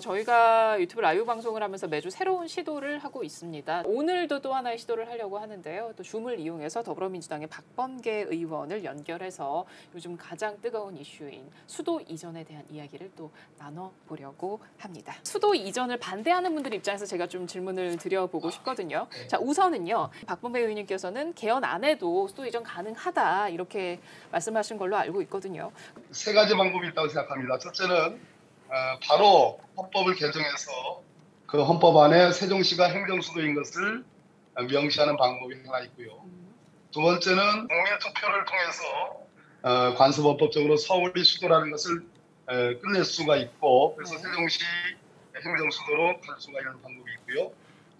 저희가 유튜브 라이브 방송을 하면서 매주 새로운 시도를 하고 있습니다. 오늘도 또 하나의 시도를 하려고 하는데요. 또 줌을 이용해서 더불어민주당의 박범계 의원을 연결해서 요즘 가장 뜨거운 이슈인 수도 이전에 대한 이야기를 또 나눠보려고 합니다. 수도 이전을 반대하는 분들 입장에서 제가 좀 질문을 드려보고 싶거든요. 자, 우선은요. 박범계 의원님께서는 개헌 안 해도 수도 이전 가능하다 이렇게 말씀하신 걸로 알고 있거든요. 세 가지 방법이 있다고 생각합니다. 첫째는 바로 헌법을 개정해서 그 헌법 안에 세종시가 행정수도인 것을 명시하는 방법이 하나 있고요. 두 번째는 국민투표를 통해서 관습헌법적으로 서울이 수도라는 것을 끝낼 수가 있고 그래서 세종시 행정수도로 갈 수가 있는 방법이 있고요.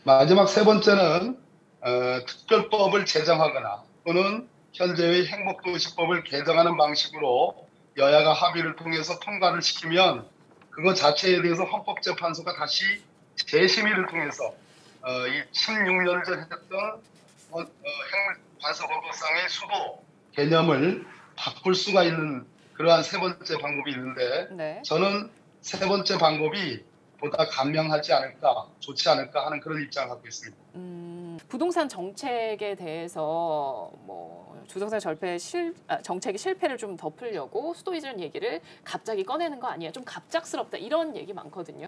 마지막 세 번째는 특별법을 제정하거나 또는 현재의 행복도시법을 개정하는 방식으로 여야가 합의를 통해서 통과를 시키면 그것 자체에 대해서 헌법재판소가 다시 재심의를 통해서 이 16년 전 했던 관습헌법상의 수도 개념을 바꿀 수가 있는 그러한 세 번째 방법이 있는데 네. 저는 세 번째 방법이 보다 감명하지 않을까, 좋지 않을까 하는 그런 입장을 갖고 있습니다. 부동산 정책에 대해서 주정자 정책의 실패를 좀 덮으려고 수도 이전 얘기를 갑자기 꺼내는 거 아니야? 좀 갑작스럽다 이런 얘기 많거든요.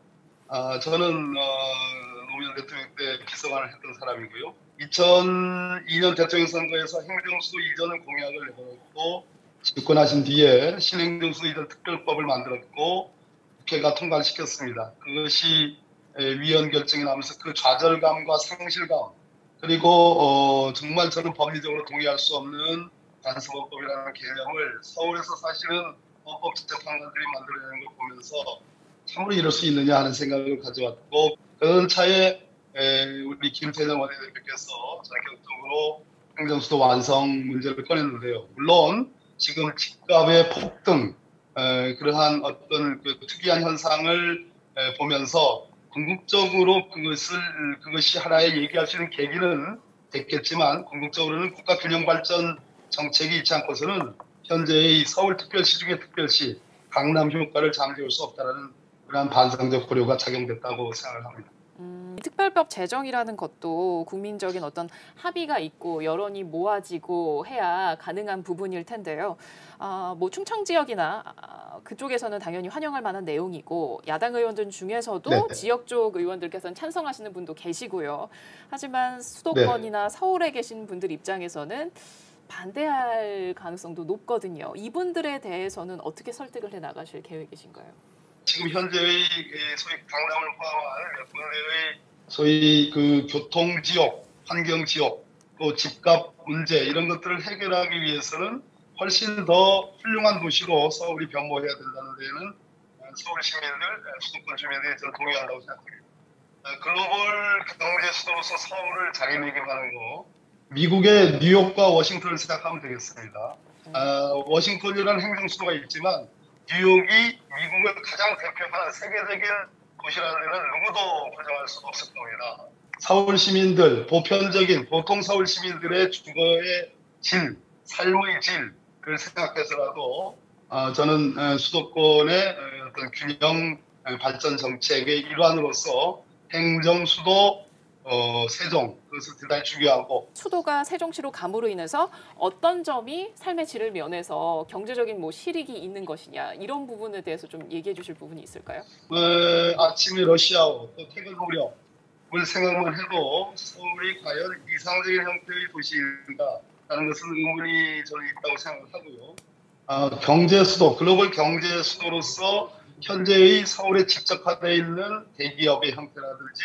저는 노무현 대통령 때 비서관을 했던 사람이고요. 2002년 대통령 선거에서 행정수도 이전을 공약을 내걸었고 집권하신 뒤에 신행정수도 이전 특별법을 만들었고 국회가 통과를 시켰습니다. 그것이 위헌 결정이 나면서 그 좌절감과 상실감 그리고 정말 저는 법리적으로 동의할 수 없는 관습헌법이라는 개념을 서울에서 사실은 헌법재판관들이 만들어내는 걸 보면서 참으로 이럴 수 있느냐 하는 생각을 가져왔고 그런 차에 우리 김태년 원내대표께서 전격적으로 행정수도 완성 문제를 꺼냈는데요. 물론 지금 집값의 폭등 그러한 어떤 그 특이한 현상을 보면서 궁극적으로 그것이 하나의 얘기할 수 있는 계기는 됐겠지만 궁극적으로는 국가균형발전 정책이 있지 않고서는 현재의 서울특별시 중의 특별시 강남 효과를 잠재울 수 없다는 그러한 반성적 고려가 작용됐다고 생각을 합니다. 특별법 제정이라는 것도 국민적인 어떤 합의가 있고 여론이 모아지고 해야 가능한 부분일 텐데요. 충청 지역이나 그쪽에서는 당연히 환영할 만한 내용이고 야당 의원들 중에서도 네. 지역 쪽 의원들께서는 찬성하시는 분도 계시고요. 하지만 수도권이나 서울에 계신 분들 입장에서는 반대할 가능성도 높거든요. 이분들에 대해서는 어떻게 설득을 해 나가실 계획이신가요? 지금 현재의 소위 강남을 포함한 몇 군데의 소위 그 교통지역, 환경지역, 또 집값 문제 이런 것들을 해결하기 위해서는 훨씬 더 훌륭한 도시로 서울이 변모해야 된다는 데에는 서울 시민들, 수도권 주민들이 저는 동의한다고 생각합니다. 글로벌 경제 수도로서 서울을 자리매김하는 거 미국의 뉴욕과 워싱턴을 생각하면 되겠습니다. 워싱턴이라는 행정수도가 있지만 뉴욕이 미국을 가장 대표하는 세계적인 도시라는 데는 누구도 부정할 수 없을 겁니다. 서울 시민들, 보통 서울 시민들의 주거의 질, 삶의 질을 생각해서라도 저는 수도권의 어떤 균형 발전 정책의 일환으로서 행정 수도 세종 그것을 대단히 중요하고 수도가 세종시로 감으로 인해서 어떤 점이 삶의 질을 면해서 경제적인 실익이 있는 것이냐 이런 부분에 대해서 좀 얘기해 주실 부분이 있을까요? 아침에 러시아워 또 퇴근 무렵을 생각만 해도 서울이 과연 이상적인 형태의 도시인가라는 것은 의문이 저는 있다고 생각하고요. 경제 수도, 글로벌 경제 수도로서 현재의 서울에 집적화되어 있는 대기업의 형태라든지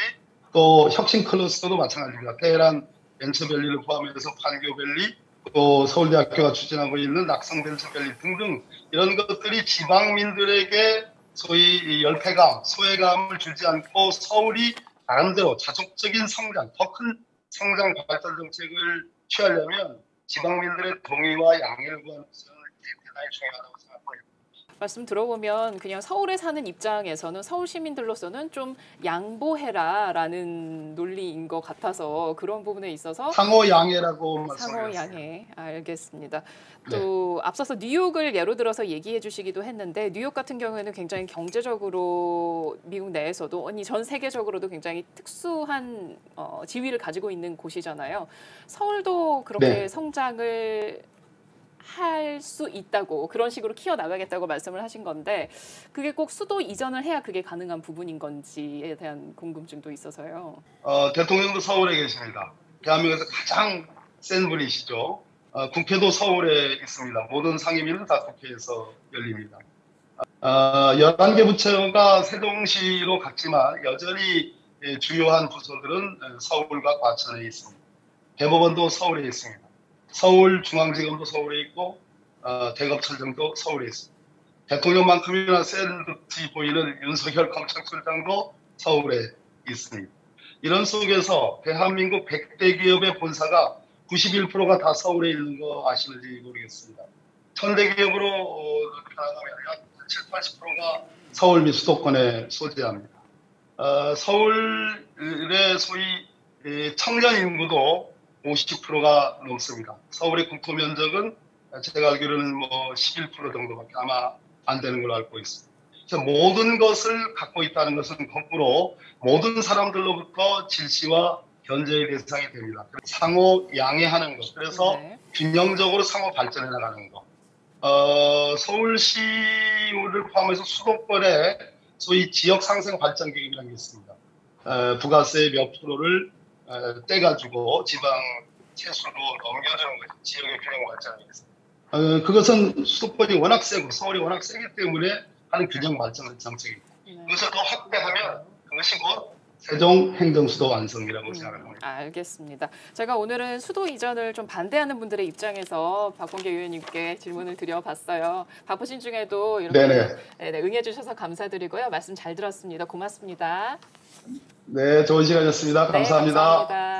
또 혁신 클러스터도 마찬가지입니다. 테헤란 벤처밸리를 포함해서 판교밸리, 또 서울대학교가 추진하고 있는 낙성 벤처밸리 등등 이런 것들이 지방민들에게 소위 열패감, 소외감을 주지 않고 서울이 나름대로 자족적인 성장, 더 큰 성장 발전 정책을 취하려면 지방민들의 동의와 양해를 구하는 것은 대단히 중요하다고 생각합니다. 말씀 들어보면 그냥 서울에 사는 입장에서는 서울 시민들로서는 좀 양보해라라는 논리인 것 같아서 그런 부분에 있어서 상호양해라고 말씀드렸습니다. 상호양해. 알겠습니다. 네. 또 앞서서 뉴욕을 예로 들어서 얘기해 주시기도 했는데 뉴욕 같은 경우에는 굉장히 경제적으로 미국 내에서도 아니 전 세계적으로도 굉장히 특수한 지위를 가지고 있는 곳이잖아요. 서울도 그렇게 네. 성장을 할 수 있다고 그런 식으로 키워나가겠다고 말씀을 하신 건데 그게 꼭 수도 이전을 해야 그게 가능한 부분인 건지에 대한 궁금증도 있어서요. 대통령도 서울에 계십니다. 대한민국에서 가장 센 분이시죠. 국회도 서울에 있습니다. 모든 상임위는 다 국회에서 열립니다. 11개 부처가 세종시로 갔지만 여전히 주요한 부서들은 서울과 과천에 있습니다. 대법원도 서울에 있습니다. 서울중앙지검도 서울에 있고 대검찰청도 서울에 있습니다. 대통령만큼이나 센 듯이 보이는 윤석열 검찰총장도 서울에 있습니다. 이런 속에서 대한민국 100대 기업의 본사가 91%가 다 서울에 있는 거 아시는지 모르겠습니다. 1000대 기업으로 나가면 약 70~80%가 서울 및 수도권에 소재합니다. 서울의 소위 청년 인구도 50%가 넘습니다. 서울의 국토 면적은 제가 알기로는 11% 정도밖에 아마 안 되는 걸로 알고 있습니다. 그래서 모든 것을 갖고 있다는 것은 거꾸로 모든 사람들로부터 질시와 견제의 대상이 됩니다. 상호 양해하는 것, 그래서 네. 균형적으로 상호 발전해 나가는 것. 서울시를 포함해서 수도권에 소위 지역 상생 발전 계획이라는 게 있습니다. 부가세 몇 프로를 떼가지고 지방 세수로 넘겨주는 거죠. 지역의 균형 발전을 위해서. 그것은 수도권이 워낙 세고 서울이 워낙 세기 때문에 하는 균형 발전 정책입니다. 그것을 더 확대하면 그것이 곧 세종 행정수도 완성이라고 생각합니다. 알겠습니다. 제가 오늘은 수도 이전을 좀 반대하는 분들의 입장에서 박범계 의원님께 질문을 드려봤어요. 바쁘신 중에도 이렇게 응해주셔서 감사드리고요. 말씀 잘 들었습니다. 고맙습니다. 네, 좋은 시간이었습니다. 감사합니다. 네, 감사합니다.